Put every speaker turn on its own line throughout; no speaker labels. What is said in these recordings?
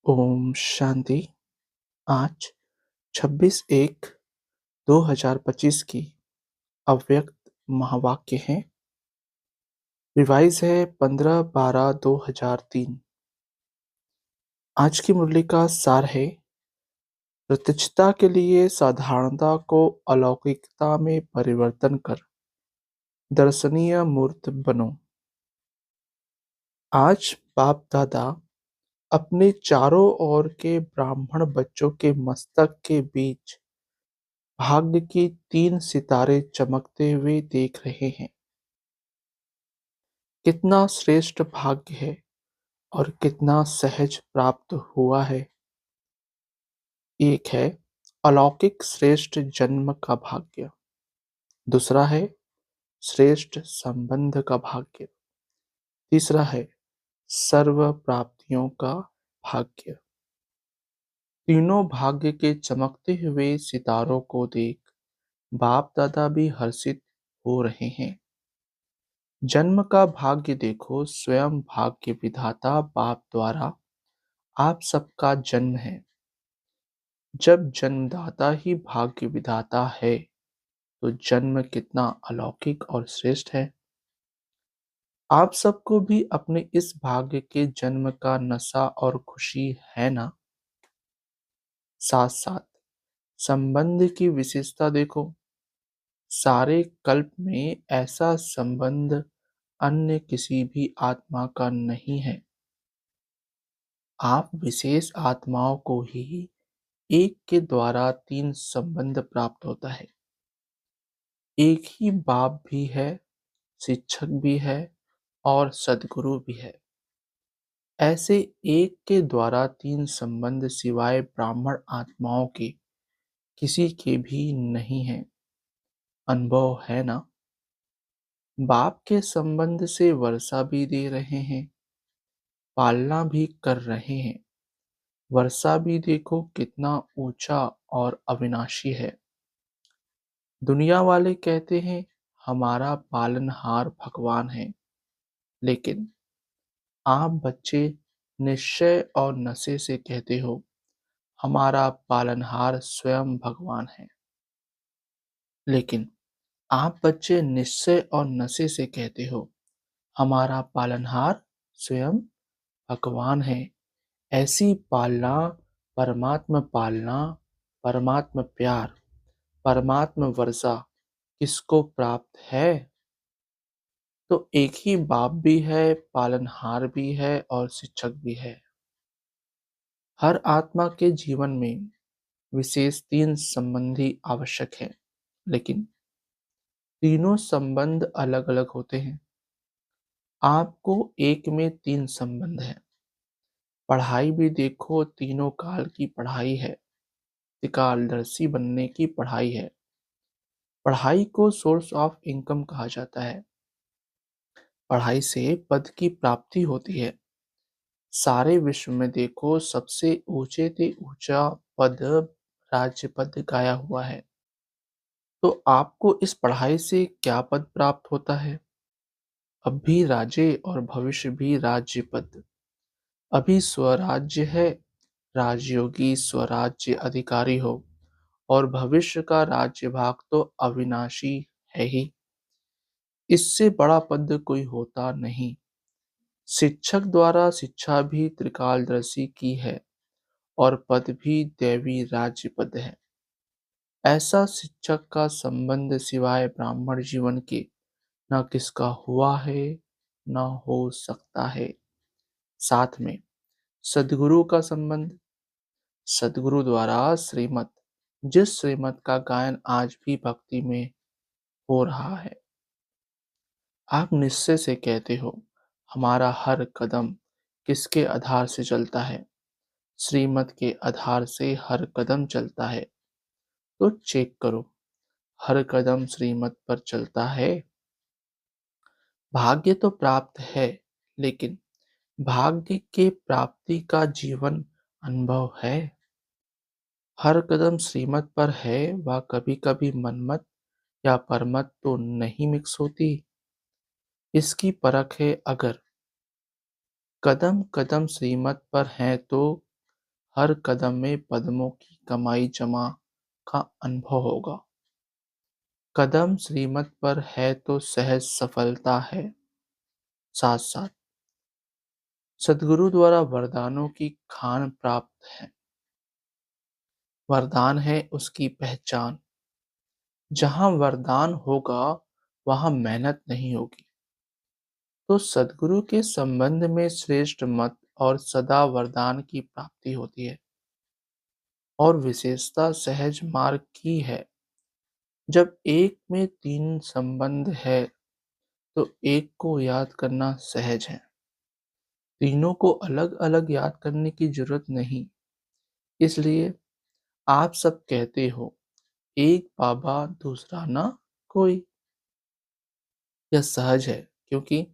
ओम शांति। आज 26/1/2025 की अव्यक्त महावाक्य है। रिवाइज है 15/12/2003। आज की मुरली का सार है, प्रत्यक्षता के लिए साधारणता को अलौकिकता में परिवर्तन कर दर्शनीय मूर्त बनो। आज बाप दादा अपने चारों ओर के ब्राह्मण बच्चों के मस्तक के बीच भाग्य की 3 सितारे चमकते हुए देख रहे हैं। कितना श्रेष्ठ भाग्य है और कितना सहज प्राप्त हुआ है। एक है अलौकिक श्रेष्ठ जन्म का भाग्य, दूसरा है श्रेष्ठ संबंध का भाग्य, तीसरा है सर्व प्राप्तियों का भाग्य। तीनों भाग्य के चमकते हुए सितारों को देख बाप दादा भी हर्षित हो रहे हैं। जन्म का भाग्य देखो, स्वयं भाग्य विधाता बाप द्वारा आप सबका जन्म है। जब जन्मदाता ही भाग्य विधाता है तो जन्म कितना अलौकिक और श्रेष्ठ है। आप सबको भी अपने इस भाग्य के जन्म का नशा और खुशी है ना। साथ साथ संबंध की विशेषता देखो, सारे कल्प में ऐसा संबंध अन्य किसी भी आत्मा का नहीं है। आप विशेष आत्माओं को ही एक के द्वारा 3 संबंध प्राप्त होता है। एक ही बाप भी है, शिक्षक भी है और सद्गुरु भी है। ऐसे एक के द्वारा 3 संबंध सिवाय ब्राह्मण आत्माओं के किसी के भी नहीं है। अनुभव है ना। बाप के संबंध से वर्षा भी दे रहे हैं, पालना भी कर रहे हैं। वर्षा भी देखो कितना ऊंचा और अविनाशी है। दुनिया वाले कहते हैं हमारा पालनहार भगवान है, लेकिन आप बच्चे निश्चय और नशे से कहते हो हमारा पालनहार स्वयं भगवान है। लेकिन आप बच्चे निश्चय और नशे से कहते हो हमारा पालनहार स्वयं भगवान है। ऐसी पालना, पालना, परमात्म प्यार, परमात्म वर्षा किसको प्राप्त है। तो एक ही बाप भी है, पालनहार भी है और शिक्षक भी है। हर आत्मा के जीवन में विशेष 3 संबंधी आवश्यक है, लेकिन तीनों संबंध अलग अलग होते हैं। आपको एक में 3 संबंध है। पढ़ाई भी देखो, तीनों काल की पढ़ाई है, त्रिकालदर्शी बनने की पढ़ाई है। पढ़ाई को सोर्स ऑफ इनकम कहा जाता है। पढ़ाई से पद की प्राप्ति होती है। सारे विश्व में देखो सबसे ऊंचे से ऊंचा पद राज्य पद गाया हुआ है। तो आपको इस पढ़ाई से क्या पद प्राप्त होता है। अब भी राज्य और भविष्य भी राज्य पद। अभी स्वराज्य है, राजयोगी स्वराज्य अधिकारी हो, और भविष्य का राज्य भाग तो अविनाशी है ही। इससे बड़ा पद कोई होता नहीं। शिक्षक द्वारा शिक्षा भी त्रिकालदर्शी की है और पद भी दैवी राज्य पद है। ऐसा शिक्षक का संबंध सिवाय ब्राह्मण जीवन के न किसका हुआ है न हो सकता है। साथ में सद्गुरु का संबंध, सद्गुरु द्वारा श्रीमत, जिस श्रीमत का गायन आज भी भक्ति में हो रहा है। आप निश्चय से कहते हो हमारा हर कदम किसके आधार से चलता है। श्रीमत के आधार से हर कदम चलता है। तो चेक करो हर कदम श्रीमत पर चलता है। भाग्य तो प्राप्त है, लेकिन भाग्य के प्राप्ति का जीवन अनुभव है। हर कदम श्रीमत पर है, वह कभी कभी मनमत या परमत तो नहीं मिक्स होती। इसकी परख है, अगर कदम कदम श्रीमत पर है तो हर कदम में पद्मों की कमाई जमा का अनुभव होगा। कदम श्रीमत पर है तो सहज सफलता है। साथ साथ सद्गुरु द्वारा वरदानों की खान प्राप्त है। वरदान है उसकी पहचान। जहाँ वरदान होगा वहाँ मेहनत नहीं होगी। तो सद्गुरु के संबंध में श्रेष्ठ मत और सदा वरदान की प्राप्ति होती है। और विशेषता सहज मार्ग की है। जब एक में तीन संबंध है तो एक को याद करना सहज है। तीनों को अलग अलग याद करने की जरूरत नहीं। इसलिए आप सब कहते हो एक बाबा दूसरा ना कोई। यह सहज है क्योंकि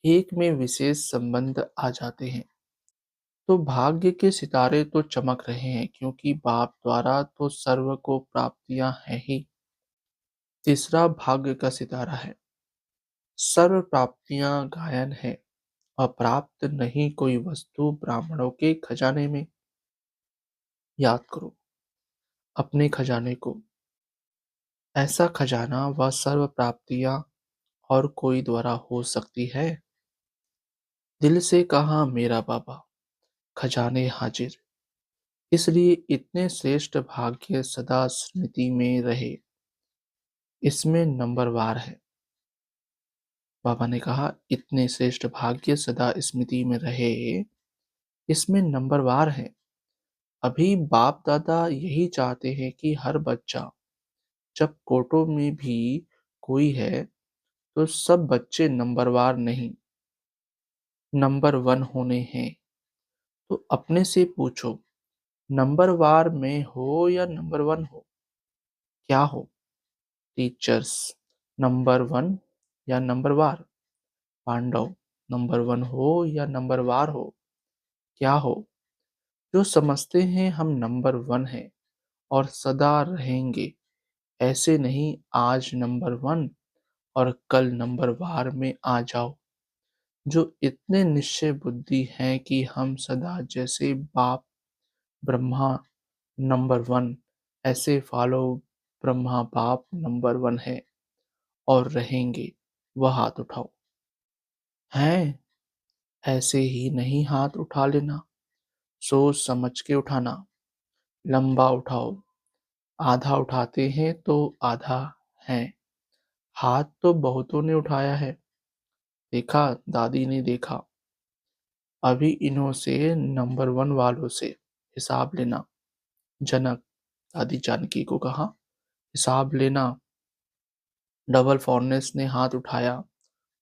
एक में विशेष संबंध आ जाते हैं। तो भाग्य के सितारे तो चमक रहे हैं क्योंकि बाप द्वारा तो सर्व को प्राप्तियां हैं ही। तीसरा भाग्य का सितारा है। सर्व प्राप्तियां गायन है। अप्राप्त नहीं कोई वस्तु ब्राह्मणों के खजाने में। याद करो अपने खजाने को। ऐसा खजाना व सर्व प्राप्तियां और कोई द्वारा हो सकती है। दिल से कहा मेरा बाबा खजाने हाजिर। इसलिए इतने श्रेष्ठ भाग्य सदा स्मृति में रहे। इसमें नंबरवार है। बाबा ने कहा इतने श्रेष्ठ भाग्य सदा स्मृति में रहे। इसमें नंबरवार है। अभी बाप दादा यही चाहते हैं कि हर बच्चा जब कोटों में भी कोई है तो सब बच्चे नंबरवार नहीं नंबर वन होने हैं। तो अपने से पूछो नंबरवार में हो या नंबर वन हो। क्या हो? टीचर्स नंबर वन या नंबर वार। पांडव नंबर वन हो या नंबर वार हो। क्या हो? जो समझते हैं हम नंबर वन हैं और सदा रहेंगे। ऐसे नहीं आज नंबर वन और कल नंबर वार में आ जाओ। जो इतने निश्चय बुद्धि हैं कि हम सदा जैसे बाप ब्रह्मा नंबर वन ऐसे फॉलो ब्रह्मा बाप नंबर वन है और रहेंगे। वह हाथ उठाओ। हैं ऐसे ही नहीं हाथ उठा लेना। सोच समझ के उठाना। लंबा उठाओ। आधा उठाते हैं तो आधा है। हाथ तो बहुतों ने उठाया है। देखा दादी ने देखा। अभी इन्हों से नंबर वन वालों से हिसाब लेना। जनक दादी जानकी को कहा हिसाब लेना। डबल फॉरनेस ने हाथ उठाया।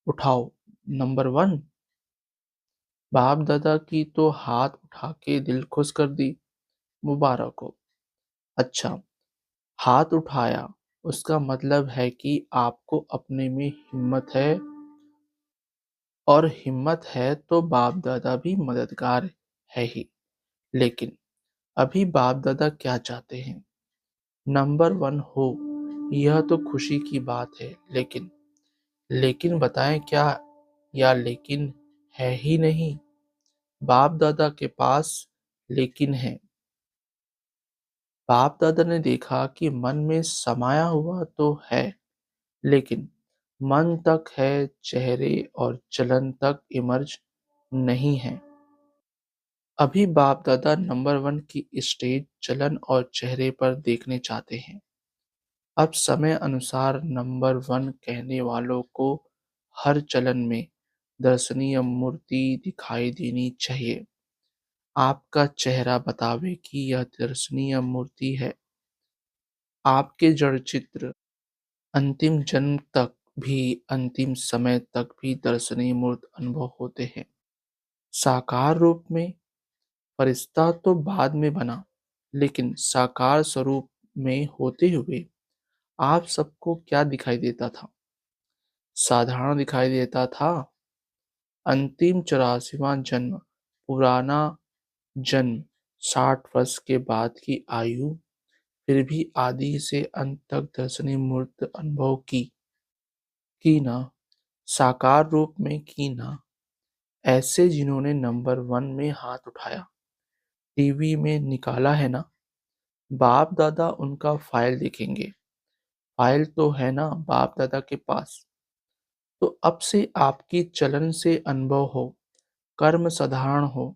उठाओ नंबर वन। बाप दादा की तो हाथ उठा के दिल खुश कर दी। मुबारक हो। अच्छा हाथ उठाया उसका मतलब है कि आपको अपने में हिम्मत है और हिम्मत है तो बाप दादा भी मददगार है ही। लेकिन अभी बाप दादा क्या चाहते हैं? नंबर वन हो। यह तो खुशी की बात है लेकिन बताएं क्या? या लेकिन है ही नहीं। बाप दादा के पास लेकिन है। बाप दादा ने देखा कि मन में समाया हुआ तो है लेकिन मन तक है चेहरे और चलन तक इमर्ज नहीं है। अभी बाप दादा नंबर वन की स्टेज चलन और चेहरे पर देखने चाहते हैं। अब समय अनुसार नंबर वन कहने वालों को हर चलन में दर्शनीय मूर्ति दिखाई देनी चाहिए। आपका चेहरा बतावे कि यह दर्शनीय मूर्ति है। आपके जड़ चित्र अंतिम जन्म तक भी अंतिम समय तक भी दर्शनीय मूर्त अनुभव होते हैं। साकार रूप में फरिश्ता तो बाद में बना लेकिन साकार स्वरूप में होते हुए आप सबको क्या दिखाई देता था? साधारण दिखाई देता था। अंतिम 84वां जन्म पुराना जन्म 60 वर्ष के बाद की आयु फिर भी आदि से अंत तक दर्शनीय मूर्त अनुभव की ना साकार रूप में की ना। ऐसे जिन्होंने नंबर वन में हाथ उठाया टीवी में निकाला है ना, बाप दादा उनका फाइल देखेंगे। फाइल तो है ना बाप दादा के पास। तो अब से आपकी चलन से अनुभव हो, कर्म साधारण हो,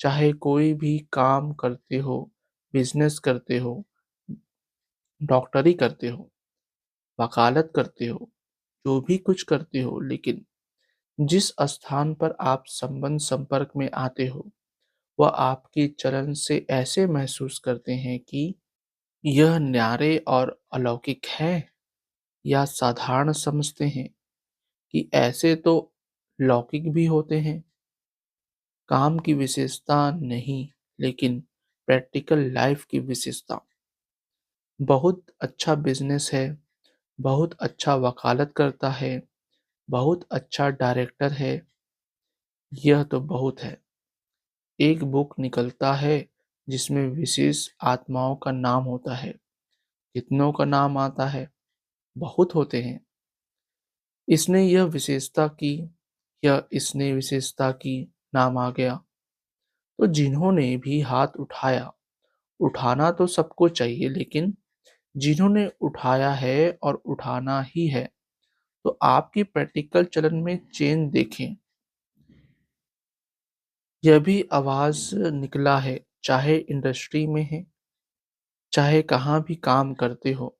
चाहे कोई भी काम करते हो, बिजनेस करते हो, डॉक्टरी करते हो, वकालत करते हो, जो भी कुछ करते हो, लेकिन जिस स्थान पर आप संबंध संपर्क में आते हो, वह आपके चलन से ऐसे महसूस करते हैं कि यह न्यारे और अलौकिक है, या साधारण समझते हैं कि ऐसे तो लौकिक भी होते हैं। काम की विशेषता नहीं, लेकिन प्रैक्टिकल लाइफ की विशेषता। बहुत अच्छा बिजनेस है, बहुत अच्छा वकालत करता है, बहुत अच्छा डायरेक्टर है, यह तो बहुत है। एक बुक निकलता है जिसमें विशेष आत्माओं का नाम होता है। कितनों का नाम आता है? बहुत होते हैं। इसने यह विशेषता की, या इसने विशेषता की, नाम आ गया। तो जिन्होंने भी हाथ उठाया, उठाना तो सबको चाहिए, लेकिन जिन्होंने उठाया है और उठाना ही है, तो आपकी प्रैक्टिकल चलन में चेंज देखें। यह भी आवाज निकला है, चाहे इंडस्ट्री में है, चाहे कहाँ भी काम करते हो।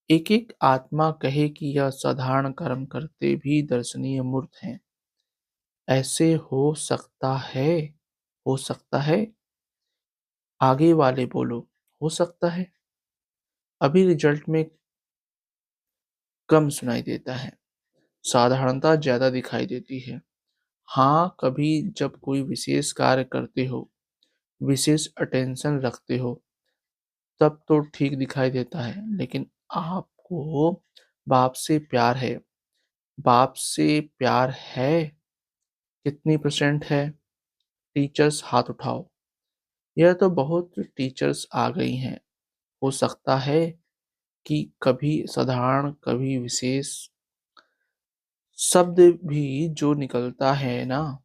एक एक आत्मा कहे कि यह साधारण कर्म करते भी दर्शनीय मूर्त हैं। ऐसे हो सकता है। आगे वाले बोलो, हो सकता है। अभी रिजल्ट में कम सुनाई देता है, साधारणता ज्यादा दिखाई देती है। हाँ, कभी जब कोई विशेष कार्य करते हो, विशेष अटेंशन रखते हो, तब तो ठीक दिखाई देता है। लेकिन आपको बाप से प्यार है। बाप से प्यार है, कितनी परसेंट है? टीचर्स हाथ उठाओ। यह तो बहुत टीचर्स आ गई हैं। हो सकता है कि कभी साधारण, कभी विशेष शब्द भी जो निकलता है ना,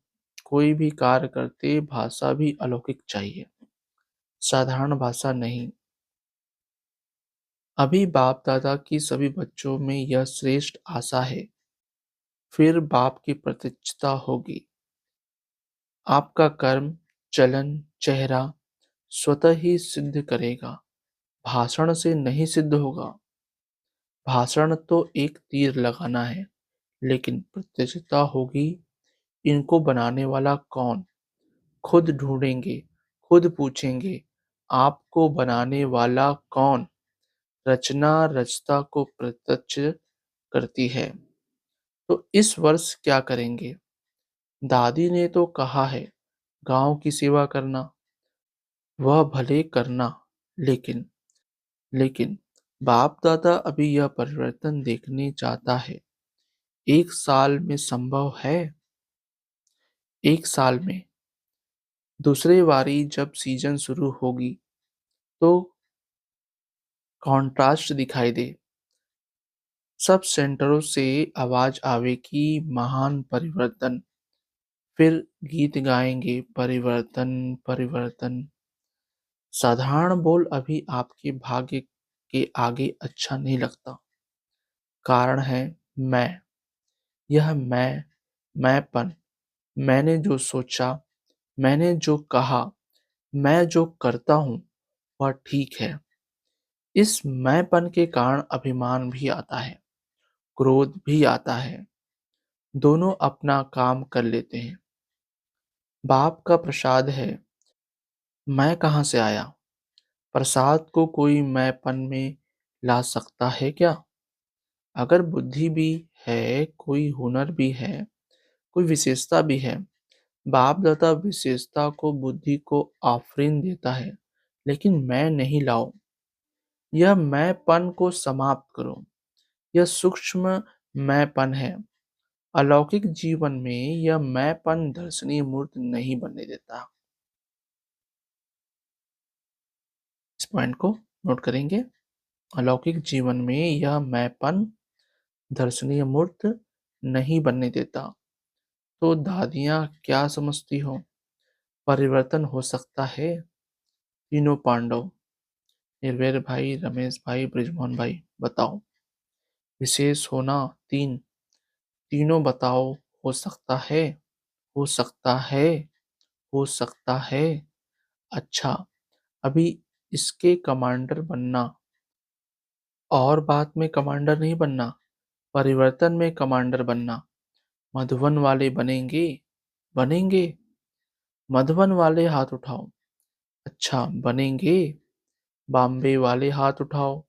कोई भी कार्य करते भाषा भी अलौकिक चाहिए, साधारण भाषा नहीं। अभी बाप दादा की सभी बच्चों में यह श्रेष्ठ आशा है। फिर बाप की प्रत्यक्षता होगी। आपका कर्म, चलन, चेहरा स्वतः ही सिद्ध करेगा, भाषण से नहीं सिद्ध होगा। भाषण तो एक तीर लगाना है, लेकिन प्रत्यक्षता होगी। इनको बनाने वाला कौन? खुद ढूंढेंगे, खुद पूछेंगे, आपको बनाने वाला कौन? रचना रचता को प्रत्यक्ष करती है। तो इस वर्ष क्या करेंगे? दादी ने तो कहा है, गांव की सेवा करना। वह भले करना, लेकिन लेकिन बाप दादा अभी यह परिवर्तन देखने चाहता है। 1 साल में संभव है? 1 साल में? दूसरे बारी जब सीजन शुरू होगी, तो कॉन्ट्रास्ट दिखाई दे। सब सेंटरों से आवाज आवे कि महान परिवर्तन। फिर गीत गाएंगे, परिवर्तन, परिवर्तन। साधारण बोल अभी आपके भाग्य के आगे अच्छा नहीं लगता। कारण है मैं। यह मैंपन। मैंने जो सोचा, मैंने जो कहा, मैं जो करता हूँ, वह ठीक है। इस मैंपन के कारण अभिमान भी आता है, क्रोध भी आता है। दोनों अपना काम कर लेते हैं। बाप का प्रसाद है। मैं कहाँ से आया? प्रसाद को कोई मैंपन में ला सकता है क्या? अगर बुद्धि भी है, कोई हुनर भी है, कोई विशेषता भी है, बाप दादा विशेषता को, बुद्धि को आफरीन देता है, लेकिन मैं नहीं लाओ। यह मैंपन को समाप्त करो। यह सूक्ष्म मैंपन है। अलौकिक जीवन में यह मैंपन दर्शनीय मूर्त नहीं बनने देता। इस पॉइंट को नोट करेंगे। अलौकिक जीवन में यह मैंपन दर्शनीय मूर्त नहीं बनने देता। तो दादियाँ क्या समझती हो? परिवर्तन हो सकता है? तीनों पांडव, निर्भय भाई, रमेश भाई, बृजमोहन भाई, बताओ। विशेष होना तीन, तीनों बताओ। हो सकता है, हो सकता है, हो सकता है। अच्छा, अभी इसके कमांडर बनना, और बात में कमांडर नहीं बनना, परिवर्तन में कमांडर बनना। मधुबन वाले बनेंगे, बनेंगे। मधुबन वाले हाथ उठाओ। अच्छा, बनेंगे। बॉम्बे वाले हाथ उठाओ।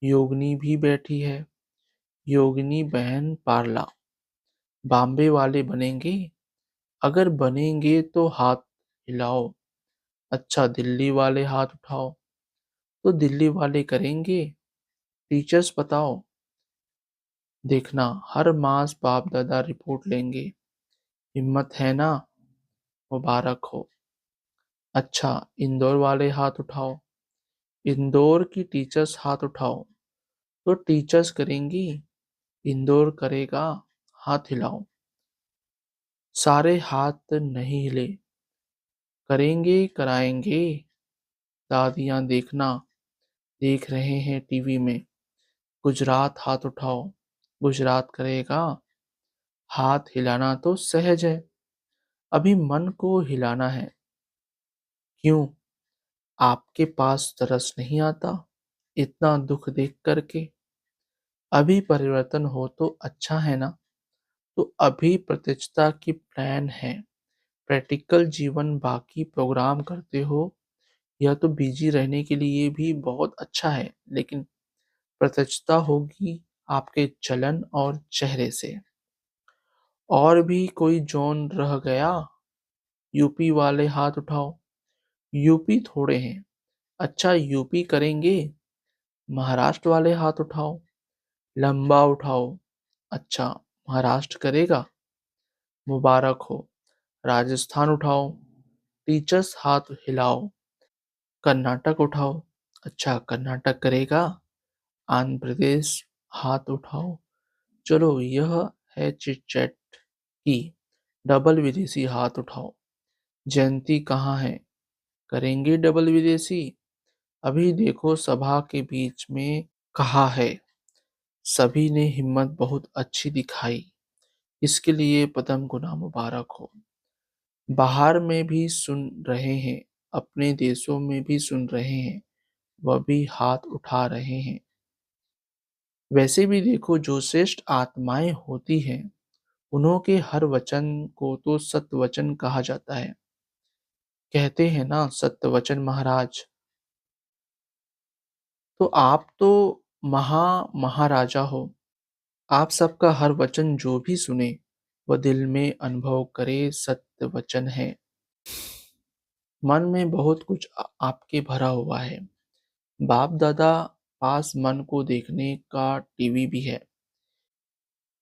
योगिनी भी बैठी है, योगिनी बहन पारला। बॉम्बे वाले बनेंगे? अगर बनेंगे तो हाथ हिलाओ। अच्छा, दिल्ली वाले हाथ उठाओ। तो दिल्ली वाले करेंगे? टीचर्स बताओ। देखना, हर मास बाप दादा रिपोर्ट लेंगे। हिम्मत है ना? मुबारक हो। अच्छा, इंदौर वाले हाथ उठाओ। इंदौर की टीचर्स हाथ उठाओ। तो टीचर्स करेंगी? इंदौर करेगा? हाथ हिलाओ। सारे हाथ नहीं हिले। करेंगे, कराएंगे। दादियाँ देखना, देख रहे हैं टीवी में। गुजरात हाथ उठाओ। गुजरात करेगा? हाथ हिलाना तो सहज है, अभी मन को हिलाना है। क्यों? आपके पास तरस नहीं आता इतना दुख देख करके? अभी परिवर्तन हो तो अच्छा है ना? तो अभी प्रत्यक्षता की प्लान है। प्रैक्टिकल जीवन बाकी प्रोग्राम करते हो, यह तो बिजी रहने के लिए भी बहुत अच्छा है, लेकिन प्रत्यक्षता होगी आपके चलन और चेहरे से। और भी कोई जोन रह गया? यूपी वाले हाथ उठाओ। यूपी थोड़े हैं। अच्छा, यूपी करेंगे? महाराष्ट्र वाले हाथ उठाओ। लंबा उठाओ। अच्छा, महाराष्ट्र करेगा? मुबारक हो। राजस्थान उठाओ। टीचर्स हाथ हिलाओ। कर्नाटक उठाओ। अच्छा, कर्नाटक करेगा? आंध्र प्रदेश हाथ उठाओ। चलो, यह है चिट चैट की। डबल विदेशी हाथ उठाओ। जयंती कहाँ है? करेंगे डबल विदेशी? अभी देखो सभा के बीच में कहा है। सभी ने हिम्मत बहुत अच्छी दिखाई, इसके लिए पदम गुना मुबारक हो। बाहर में भी सुन रहे हैं, अपने देशों में भी सुन रहे हैं, वह भी हाथ उठा रहे हैं। वैसे भी देखो, जो श्रेष्ठ आत्माएं होती हैं, उन्हों के हर वचन को तो सत्य वचन कहा जाता है। कहते हैं ना, सत्य वचन महाराज। तो आप तो महाराजा हो। आप सबका हर वचन जो भी सुने, वह दिल में अनुभव करे सत्य वचन है। मन में बहुत कुछ आपके भरा हुआ है। बाप दादा पास मन को देखने का टीवी भी है।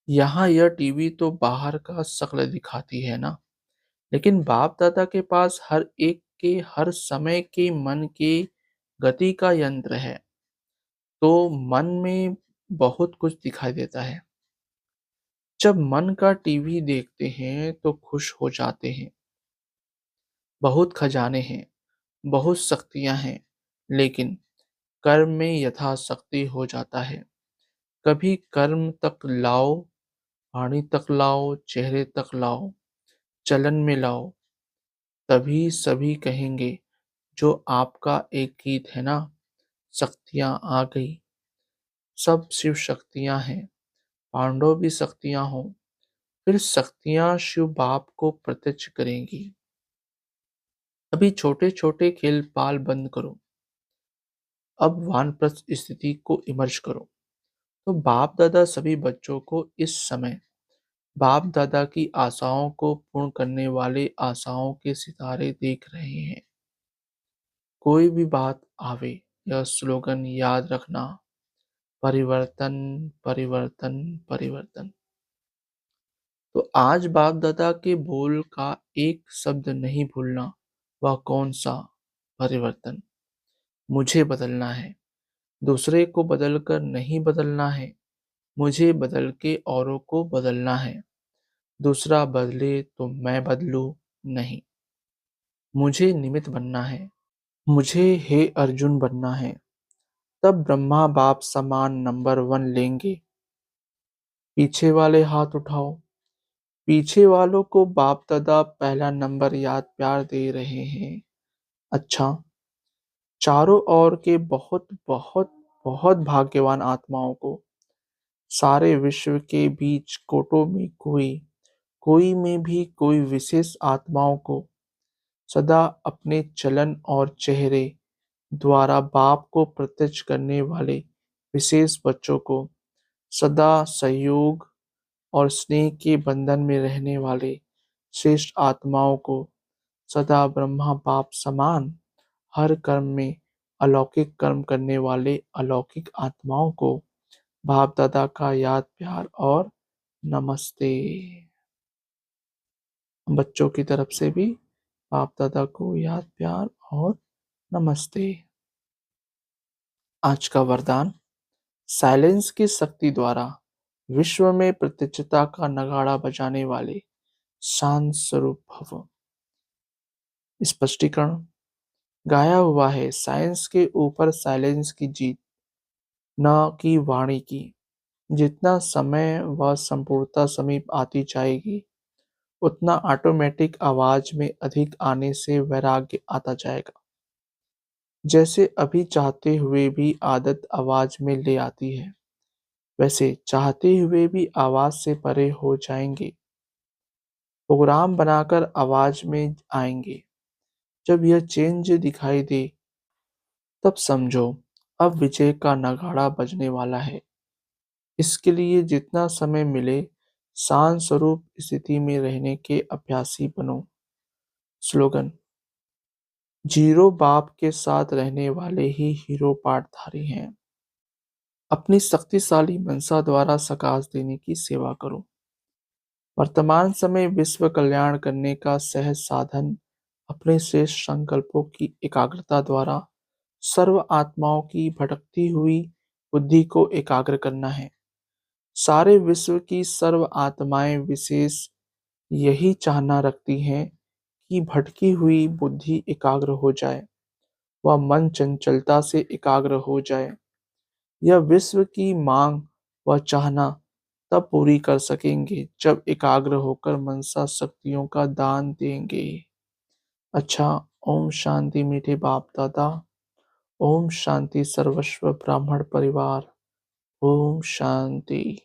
यहाँ यह टीवी तो बाहर का शक्ल दिखाती है ना, लेकिन बाप दादा के पास हर एक के हर समय के मन के गति का यंत्र है। तो मन में बहुत कुछ दिखाई देता है। जब मन का टीवी देखते हैं तो खुश हो जाते हैं। बहुत खजाने हैं, बहुत शक्तियां हैं, लेकिन कर्म में यथाशक्ति हो जाता है। कभी कर्म तक लाओ, वाणी तक लाओ, चेहरे तक लाओ, चलन में लाओ, तभी सभी कहेंगे जो आपका एक गीत है ना, शक्तियां आ गई। सब शिव शक्तियां हैं, पांडव भी शक्तियां हों, फिर शक्तियां शिव बाप को प्रत्यक्ष करेंगी। अभी छोटे छोटे खेल पाल बंद करो, अब वानप्रस्थ स्थिति को इमर्ज करो। तो बाप दादा सभी बच्चों को इस समय बाप दादा की आशाओं को पूर्ण करने वाले आशाओं के सितारे देख रहे हैं। कोई भी बात आवे, यह स्लोगन याद रखना, परिवर्तन, परिवर्तन, परिवर्तन। तो आज बाप दादा के बोल का एक शब्द नहीं भूलना। वह कौन सा? परिवर्तन। मुझे बदलना है, दूसरे को बदलकर नहीं बदलना है। मुझे बदल के औरों को बदलना है। दूसरा बदले तो मैं बदलूं नहीं। मुझे निमित्त बनना है, मुझे हे अर्जुन बनना है, तब ब्रह्मा बाप समान नंबर 1 लेंगे। पीछे वाले हाथ उठाओ। पीछे वालों को बाप दादा पहला नंबर याद प्यार दे रहे हैं। अच्छा, चारों ओर के बहुत बहुत बहुत भाग्यवान आत्माओं को, सारे विश्व के बीच कोटों में कोई में भी कोई विशेष आत्माओं को सदा अपने चलन और चेहरे द्वारा बाप को प्रत्यक्ष करने वाले विशेष बच्चों को, सदा सहयोग और स्नेह के बंधन में रहने वाले श्रेष्ठ आत्माओं को, सदा ब्रह्मा बाप समान हर कर्म में अलौकिक कर्म करने वाले अलौकिक आत्माओं को बाप दादा का याद प्यार और नमस्ते। बच्चों की तरफ से भी बाप दादा को याद प्यार और नमस्ते। आज का वरदान, साइलेंस की शक्ति द्वारा विश्व में प्रत्यक्षता का नगाड़ा बजाने वाले शांत स्वरूप भव। स्पष्टीकरण, गाया हुआ है साइंस के ऊपर साइलेंस की जीत, न कि वाणी की। जितना समय व संपूर्णता समीप आती जाएगी, उतना ऑटोमेटिक आवाज में अधिक आने से वैराग्य आता जाएगा। जैसे अभी चाहते हुए भी आदत आवाज में ले आती है, वैसे चाहते हुए भी आवाज से परे हो जाएंगे। प्रोग्राम बनाकर आवाज में आएंगे। जब यह चेंज दिखाई दे, तब समझो अब विजय का नगाड़ा बजने वाला है। इसके लिए जितना समय मिले, शांत स्वरूप स्थिति में रहने के अभ्यासी बनो। स्लोगन, जीरो बाप के साथ रहने वाले ही हीरो पाठधारी हैं। अपनी शक्तिशाली मनसा द्वारा सकाश देने की सेवा करो। वर्तमान समय विश्व कल्याण करने का सहज साधन अपने श्रेष्ठ संकल्पों की एकाग्रता द्वारा सर्व आत्माओं की भटकती हुई बुद्धि को एकाग्र करना है। सारे विश्व की सर्व आत्माएं विशेष यही चाहना रखती हैं कि भटकी हुई बुद्धि एकाग्र हो जाए, वह मन चंचलता से एकाग्र हो जाए। यह विश्व की मांग व चाहना तब पूरी कर सकेंगे जब एकाग्र होकर मनसा शक्तियों का दान देंगे। अच्छा, ओम शांति मीठे बाप दादा। ओम शांति सर्वस्व ब्राह्मण परिवार। ओम शांति।